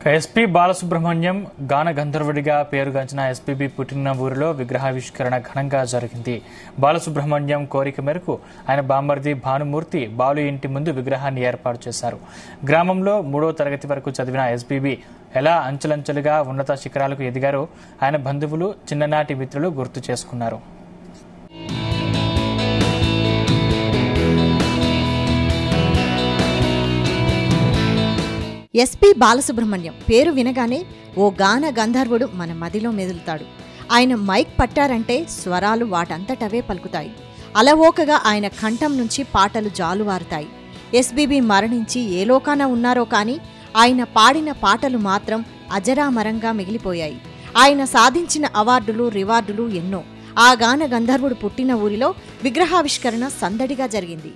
SP Balasubrahmanyam గాన గంధర్వుడిగా పేరుగాంచిన SPB పుట్టిన ఊరిలో విగ్రహావిష్కరణ ఘనంగా జరిగింది. బాలసుబ్రహ్మణ్యం కోరిక మేరకు ఆయన బామ్మర్ది భానుమూర్తి బాలు ఇంటి ముందు విగ్రహాన్ని ఏర్పాటు చేశారు. గ్రామంలో 3వ తరగతి వరకు చదివిన ఎస్పీబీ ఎలా అంచెలంచెలుగా ఉన్నత శిఖరాలకు ఎదిగారో ఆయన బంధువులు, చిన్ననాటి మిత్రులు గుర్తు చేసుకున్నారు. ఎస్పీ బాలసుబ్రహ్మణ్యం పేరు వినగానే ఓ గాన గంధర్వుడు మన మదిలో మెదులుతాడు. ఆయన మైక్ పట్టారంటే స్వరాలు వాటంతటవే పలుకుతాయి. అలవోకగా ఆయన కంఠం నుంచి పాటలు జాలువారుతాయి. ఎస్బీబీ మరణించి ఏ లోకాన ఉన్నారో కానీ ఆయన పాడిన పాటలు మాత్రం అజరామరంగా మిగిలిపోయాయి. ఆయన సాధించిన అవార్డులు, రివార్డులు ఎన్నో. ఆ గాన గంధర్వుడు పుట్టిన ఊరిలో విగ్రహావిష్కరణ సందడిగా జరిగింది.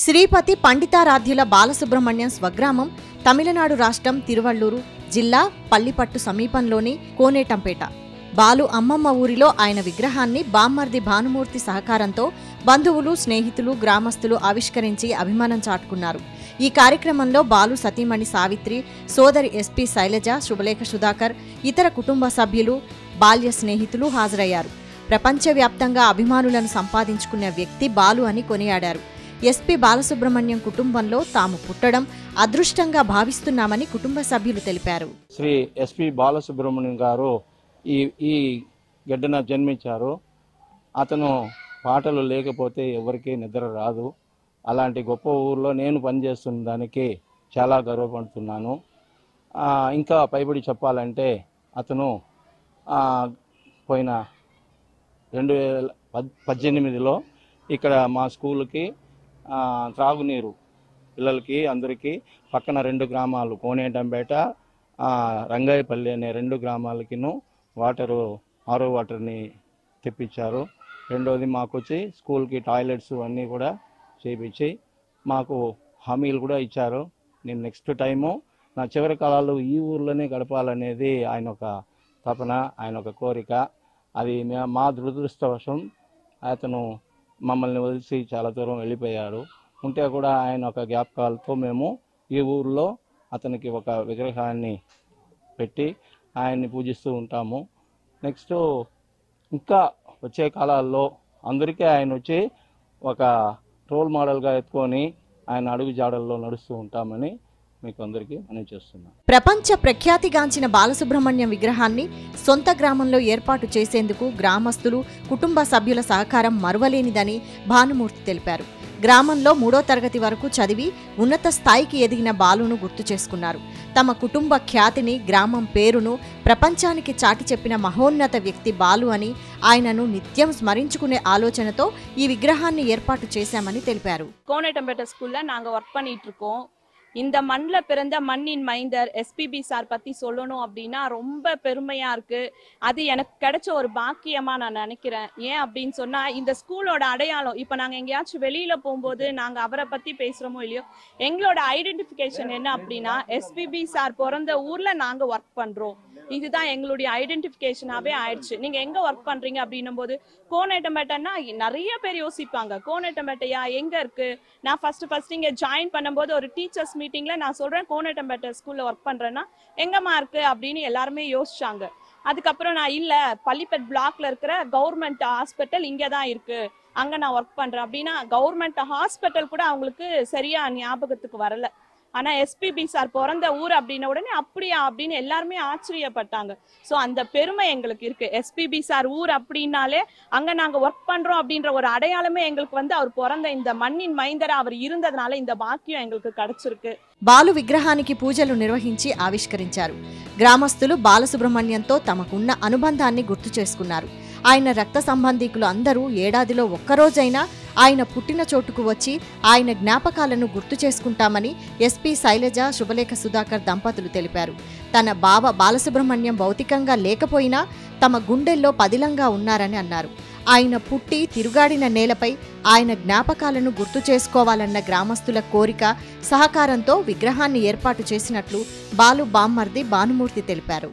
శ్రీపతి పండితారాధ్యుల బాలసుబ్రహ్మణ్యం స్వగ్రామం తమిళనాడు రాష్ట్రం తిరువళ్లూరు జిల్లా పల్లిపట్టు సమీపంలోని కోనేటంపేట. బాలు అమ్మమ్మ ఊరిలో ఆయన విగ్రహాన్ని బామ్మర్ది భానుమూర్తి సహకారంతో బంధువులు, స్నేహితులు, గ్రామస్తులు ఆవిష్కరించి అభిమానం చాటుకున్నారు. ఈ కార్యక్రమంలో బాలు సతీమణి సావిత్రి, సోదరి ఎస్పీ శైలజ, శుభలేఖ సుధాకర్, ఇతర కుటుంబ సభ్యులు, బాల్య స్నేహితులు హాజరయ్యారు. ప్రపంచవ్యాప్తంగా అభిమానులను సంపాదించుకున్న వ్యక్తి బాలు అని కొనియాడారు. ఎస్పీ బాలసుబ్రహ్మణ్యం కుటుంబంలో తాము పుట్టడం అదృష్టంగా భావిస్తున్నామని కుటుంబ సభ్యులు తెలిపారు. శ్రీ ఎస్పీ బాలసుబ్రహ్మణ్యం గారు ఈ గడ్డన జన్మించారు. అతను పాటలు లేకపోతే ఎవరికీ నిద్ర రాదు. అలాంటి గొప్ప ఊర్లో నేను పనిచేస్తున్న దానికి చాలా గర్వపడుతున్నాను. ఇంకా పైబడి చెప్పాలంటే అతను పోయిన 2018లో ఇక్కడ మా స్కూల్కి త్రాగునీరు పిల్లలకి అందరికీ పక్కన 2 గ్రామాలు కోనేటంపేట, రంగాయపల్లి అనే 2 గ్రామాలకిను ఆరో వాటర్ని తెప్పించారు. రెండోది మాకు వచ్చి స్కూల్కి టాయిలెట్స్ అన్నీ కూడా చేయించి మాకు హామీలు కూడా ఇచ్చారు. నేను నెక్స్ట్ టైము నా చివరి కాలాలు ఈ ఊర్లోనే గడపాలనేది ఆయన ఒక తపన, ఆయన ఒక కోరిక. అది మా దురదృష్టవశం అతను మమ్మల్ని వదిలి చాలా దూరం వెళ్ళిపోయారు. ఉంటే కూడా ఆయన ఒక జ్ఞాపకాలతో మేము ఈ ఊరిలో అతనికి ఒక విగ్రహాన్ని పెట్టి ఆయన్ని పూజిస్తూ ఉంటాము. నెక్స్ట్ ఇంకా వచ్చే కాలాల్లో అందరికీ ఆయన వచ్చి ఒక రోల్ మోడల్గా ఎత్తుకొని ఆయన అడుగు జాడల్లో నడుస్తూ ఉంటామని మీకు అందరికీ మనవి చేస్తున్నాను. ప్రపంచ ప్రఖ్యాతిగాంచిన బాలసుబ్రహ్మణ్యం విగ్రహాన్ని సొంత గ్రామంలో ఏర్పాటు చేసేందుకు గ్రామస్తులు, కుటుంబ సభ్యుల సహకారం మరువలేనిదని భానుమూర్తి తెలిపారు. గ్రామంలో 3వ తరగతి వరకు చదివి ఉన్నత స్థాయికి ఎదిగిన బాలును గుర్తు చేసుకున్నారు. తమ కుటుంబ ఖ్యాతిని, గ్రామం పేరును ప్రపంచానికి చాటి చెప్పిన మహోన్నత వ్యక్తి బాలు అని ఆయనను నిత్యం స్మరించుకునే ఆలోచనతో ఈ విగ్రహాన్ని ఏర్పాటు చేశామని తెలిపారు. கோனேட்டம்பேட்டை ஸ்கூல்ல நாங்க ஒர்க் பண்ணிட்டு இருக்கோம். இந்த மண்ணில் பிறந்த மண்ணின் மைந்தர் எஸ்பிபி சார் பற்றி சொல்லணும் அப்படின்னா ரொம்ப பெருமையாக இருக்குது. அது எனக்கு கிடைச்ச ஒரு பாக்கியமாக நான் நினைக்கிறேன். ஏன் அப்படின்னு சொன்னால் இந்த ஸ்கூலோட அடையாளம், இப்போ நாங்கள் எங்கேயாச்சும் வெளியில் போகும்போது நாங்கள் அவரை பற்றி பேசுகிறோமோ இல்லையோ, எங்களோட ஐடென்டிஃபிகேஷன் என்ன அப்படின்னா எஸ்பிபி சார் பிறந்த ஊரில் நாங்கள் ஒர்க் பண்ணுறோம். இதுதான் எங்களுடைய ஐடென்டிஃபிகேஷனாகவே ஆயிடுச்சு. நீங்கள் எங்கே ஒர்க் பண்ணுறீங்க அப்படின்னும் போது கோனேட்டம்பேட்டைன்னா நிறைய பேர் யோசிப்பாங்க, கோனேட்டம்பேட்டையா எங்கே இருக்குது. நான் ஃபஸ்ட்டு இங்கே ஜாயின் பண்ணும்போது ஒரு டீச்சர்ஸ் மீட்டிங்கில் நான் சொல்கிறேன் கோனேட்டம்பேட்டை ஸ்கூலில் ஒர்க் பண்ணுறேன்னா எங்கம்மா இருக்குது அப்படின்னு எல்லாருமே யோசிச்சாங்க. அதுக்கப்புறம் நான் இல்லை, பள்ளிப்பட் பிளாக்ல இருக்கிற கவர்மெண்ட் ஹாஸ்பிட்டல் இங்கே தான் இருக்குது, அங்கே நான் ஒர்க் பண்ணுறேன் அப்படின்னா கவர்மெண்ட் ஹாஸ்பிட்டல் கூட அவங்களுக்கு சரியாக ஞாபகத்துக்கு வரலை. ஆனால் எஸ்பிபி சார் பிறந்த ஊர் அப்படின்ன உடனே அப்படியா அப்படின்னு எல்லாருமே ஆச்சரியப்பட்டாங்க. ஸோ அந்த பெருமை எங்களுக்கு இருக்குது. எஸ்பிபி சார் ஊர் அப்படின்னாலே அங்கே நாங்கள் ஒர்க் பண்ணுறோம் அப்படின்ற ஒரு அடையாளமே எங்களுக்கு அவர் பிறந்த இந்த மண்ணின் மைந்தர அவர் இருந்ததுனால இந்த பாக்கியம் எங்களுக்கு கிடைச்சிருக்கு. బాలు విగ్రహానికి పూజలు నిర్వహించి ఆవిష్కరించారు. గ్రామస్తులు బాలసుబ్రహ్మణ్యంతో తమకున్న అనుబంధాన్ని గుర్తు చేసుకున్నారు. ఆయన రక్త సంబంధికులు అందరూ ఏడాదిలో ఒక్కరోజైనా ఆయన పుట్టిన చోటుకు వచ్చి ఆయన జ్ఞాపకాలను గుర్తు చేసుకుంటామని ఎస్పీ శైలజ, శుభలేఖ సుధాకర్ దంపతులు తెలిపారు. తన బావ బాలసుబ్రహ్మణ్యం భౌతికంగా లేకపోయినా తమ గుండెల్లో పదిలంగా ఉన్నారని అన్నారు. ఆయన పుట్టి తిరుగాడిన నేలపై ఆయన జ్ఞాపకాలను గుర్తు చేసుకోవాలన్న గ్రామస్తుల కోరిక, సహకారంతో విగ్రహాన్ని ఏర్పాటు చేసినట్లు బాలు బామ్మర్ది భానుమూర్తి తెలిపారు.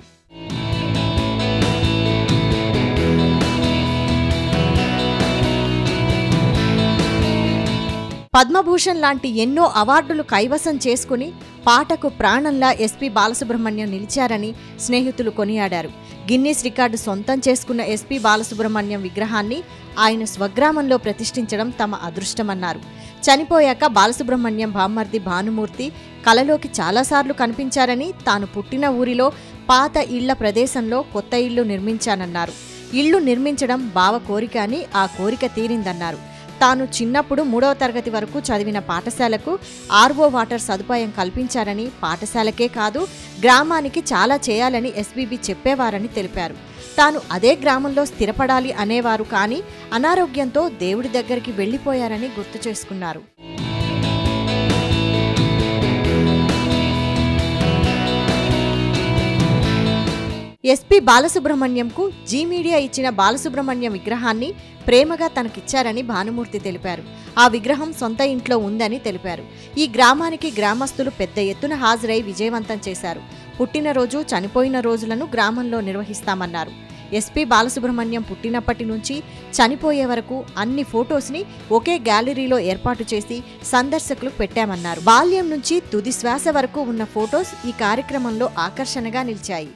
పద్మభూషణ్ లాంటి ఎన్నో అవార్డులు కైవసం చేసుకుని పాటకు ప్రాణంలా ఎస్పీ బాలసుబ్రహ్మణ్యం నిలిచారని స్నేహితులు కొనియాడారు. గిన్నీస్ రికార్డు సొంతం చేసుకున్న ఎస్పీ బాలసుబ్రహ్మణ్యం విగ్రహాన్ని ఆయన స్వగ్రామంలో ప్రతిష్ఠించడం తమ అదృష్టమన్నారు. చనిపోయాక బాలసుబ్రహ్మణ్యం బామ్మర్ది భానుమూర్తి కలలోకి చాలాసార్లు కనిపించారని, తాను పుట్టిన ఊరిలో పాత ఇళ్ల ప్రదేశంలో కొత్త ఇళ్లు నిర్మించానన్నారు. ఇళ్లు నిర్మించడం బావ కోరిక అని, ఆ కోరిక తీరిందన్నారు. తాను చిన్నప్పుడు 3వ తరగతి వరకు చదివిన పాఠశాలకు ఆర్వో వాటర్ సదుపాయం కల్పించారని, పాఠశాలకే కాదు గ్రామానికి చాలా చేయాలని ఎస్పీబీ చెప్పేవారని తెలిపారు. తాను అదే గ్రామంలో స్థిరపడాలి అనేవారు, కానీ అనారోగ్యంతో దేవుడి దగ్గరికి వెళ్లిపోయారని గుర్తు చేసుకున్నారు. ఎస్పీ బాలసుబ్రహ్మణ్యంకు జీ మీడియా ఇచ్చిన బాలసుబ్రహ్మణ్యం విగ్రహాన్ని ప్రేమగా తనకిచ్చారని భానుమూర్తి తెలిపారు. ఆ విగ్రహం సొంత ఇంట్లో ఉందని తెలిపారు. ఈ గ్రామానికి గ్రామస్తులు పెద్ద ఎత్తున హాజరై విజయవంతం చేశారు. పుట్టినరోజు, చనిపోయిన రోజులను గ్రామంలో నిర్వహిస్తామన్నారు. ఎస్పీ బాలసుబ్రహ్మణ్యం పుట్టినప్పటి నుంచి చనిపోయే వరకు అన్ని ఫొటోస్ని ఒకే గ్యాలరీలో ఏర్పాటు చేసి సందర్శకులకు పెట్టామన్నారు. బాల్యం నుంచి తుది శ్వాస వరకు ఉన్న ఫొటోస్ ఈ కార్యక్రమంలో ఆకర్షణగా నిలిచాయి.